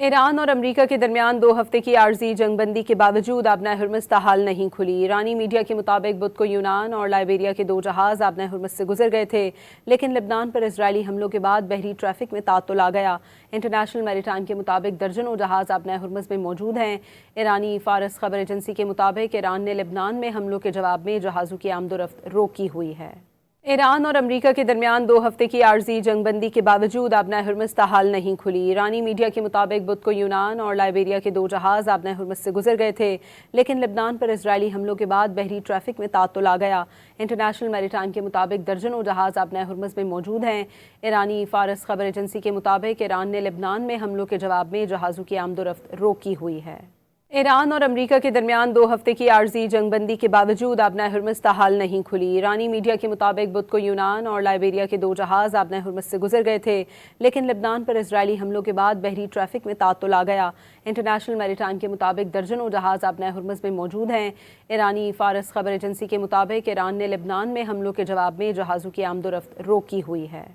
ایران اور امریکہ کے درمیان 2 ہفتے کی عارضی جنگ بندی کے باوجود آبنۂ ہرمز تاحال نہیں کھلی۔ ایرانی میڈیا کے مطابق بدھ کو یونان اور لائبیریا کے 2 جہاز آبنۂ ہرمز سے گزر گئے تھے، لیکن لبنان پر اسرائیلی حملوں کے بعد بحری ٹریفک میں تعطل آ گیا۔ انٹرنیشنل میری ٹائم کے مطابق درجنوں جہاز آبنۂ ہرمز میں موجود ہیں۔ ایرانی فارس خبر ایجنسی کے مطابق ایران نے لبنان میں حملوں کے جواب میں جہازوں کی آمد و رفت روکی ہوئی ہے۔ ایران اور امریکہ کے درمیان 2 ہفتے کی عارضی جنگ بندی کے باوجود آبنۂ ہرمز تاحال نہیں کھلی۔ ایرانی میڈیا کے مطابق بدھ کو یونان اور لائبیریا کے 2 جہاز آبنۂ ہرمز سے گزر گئے تھے، لیکن لبنان پر اسرائیلی حملوں کے بعد بحری ٹریفک میں تعطل آ گیا۔ انٹرنیشنل میری ٹائم کے مطابق درجنوں جہاز آبنۂ ہرمز میں موجود ہیں۔ ایرانی فارس خبر ایجنسی کے مطابق ایران نے لبنان میں حملوں کے جواب میں جہازوں کی آمد و رفت روکی ہوئی ہے۔ ایران اور امریکہ کے درمیان 2 ہفتے کی عارضی جنگ بندی کے باوجود آبنۂ ہرمز تاحال نہیں کھلی۔ ایرانی میڈیا کے مطابق بدھ کو یونان اور لائبیریا کے 2 جہاز آبنۂ ہرمز سے گزر گئے تھے، لیکن لبنان پر اسرائیلی حملوں کے بعد بحری ٹریفک میں تعطل آ گیا۔ انٹرنیشنل میری ٹائم کے مطابق درجنوں جہاز آبنۂ ہرمز میں موجود ہیں۔ ایرانی فارس خبر ایجنسی کے مطابق ایران نے لبنان میں حملوں کے جواب میں جہازوں کی آمد و رفت روکی ہوئی ہے۔